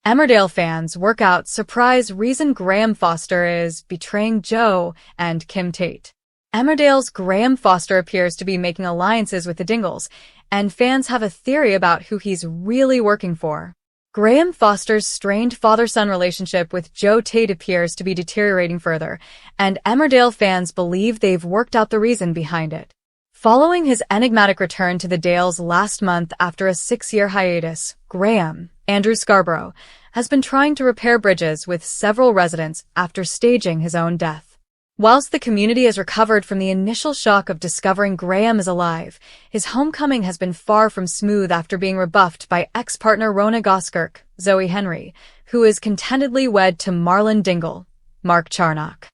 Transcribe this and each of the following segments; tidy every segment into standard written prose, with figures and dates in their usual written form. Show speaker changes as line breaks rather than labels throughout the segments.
Emmerdale fans work out surprise reason Graham Foster is betraying Joe and Kim Tate. Emmerdale's Graham Foster appears to be making alliances with the Dingles, and fans have a theory about who he's really working for. Graham Foster's strained father-son relationship with Joe Tate appears to be deteriorating further, and Emmerdale fans believe they've worked out the reason behind it. Following his enigmatic return to the Dales last month after a 6-year hiatus, Graham, Andrew Scarborough, has been trying to repair bridges with several residents after staging his own death. Whilst the community has recovered from the initial shock of discovering Graham is alive, his homecoming has been far from smooth after being rebuffed by ex-partner Rona Goskirk, Zoe Henry, who is contentedly wed to Marlon Dingle, Mark Charnock.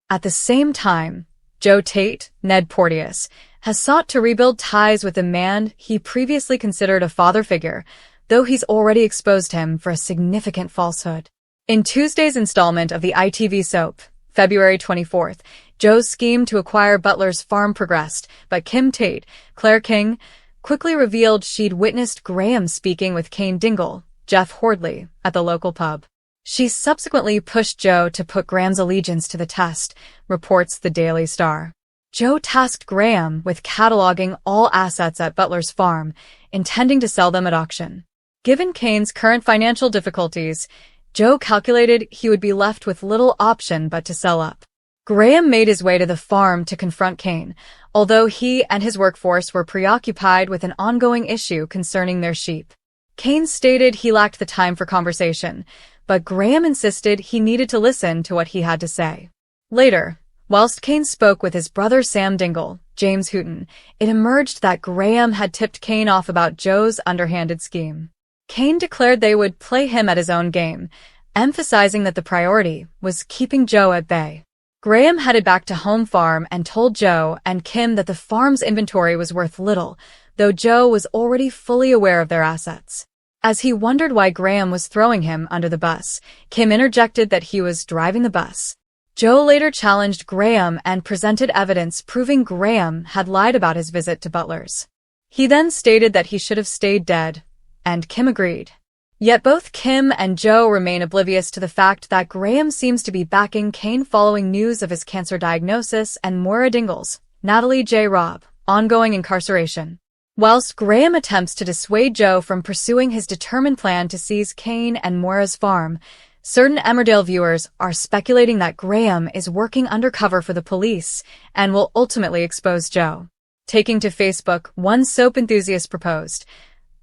At the same time, Joe Tate, Ned Porteous, has sought to rebuild ties with a man he previously considered a father figure, though he's already exposed him for a significant falsehood. In Tuesday's installment of the ITV soap, February 24th, Joe's scheme to acquire Butler's farm progressed, but Kim Tate, Claire King, quickly revealed she'd witnessed Graham speaking with Kane Dingle, Jeff Hordley, at the local pub. She subsequently pushed Joe to put Graham's allegiance to the test, reports the Daily Star. Joe tasked Graham with cataloging all assets at Butler's farm, intending to sell them at auction. Given Kane's current financial difficulties, Joe calculated he would be left with little option but to sell up. Graham made his way to the farm to confront Kane, although he and his workforce were preoccupied with an ongoing issue concerning their sheep. Kane stated he lacked the time for conversation, but Graham insisted he needed to listen to what he had to say. Later, whilst Kane spoke with his brother Sam Dingle, James Hooton, it emerged that Graham had tipped Kane off about Joe's underhanded scheme. Kane declared they would play him at his own game, emphasizing that the priority was keeping Joe at bay. Graham headed back to home farm and told Joe and Kim that the farm's inventory was worth little, though Joe was already fully aware of their assets. As he wondered why Graham was throwing him under the bus, Kim interjected that he was driving the bus. Joe later challenged Graham and presented evidence proving Graham had lied about his visit to Butler's. He then stated that he should have stayed dead, and Kim agreed. Yet both Kim and Joe remain oblivious to the fact that Graham seems to be backing Kane following news of his cancer diagnosis and Moira Dingle's, Natalie J. Robb, ongoing incarceration. Whilst Graham attempts to dissuade Joe from pursuing his determined plan to seize Kane and Moira's farm, certain Emmerdale viewers are speculating that Graham is working undercover for the police and will ultimately expose Joe. Taking to Facebook, one soap enthusiast proposed,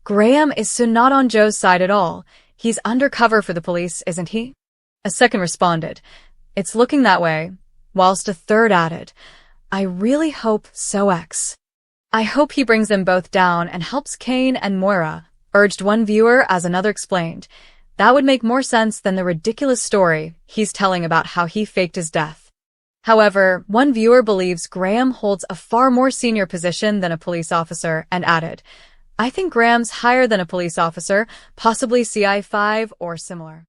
"Graham is so not on Joe's side at all. He's undercover for the police, isn't he?" A second responded, "It's looking that way," whilst a third added, "I really hope so X. I hope he brings them both down and helps Kane and Moira," urged one viewer as another explained. That would make more sense than the ridiculous story he's telling about how he faked his death. However, one viewer believes Graham holds a far more senior position than a police officer and added, "I think Graham's higher than a police officer, possibly CI5 or similar."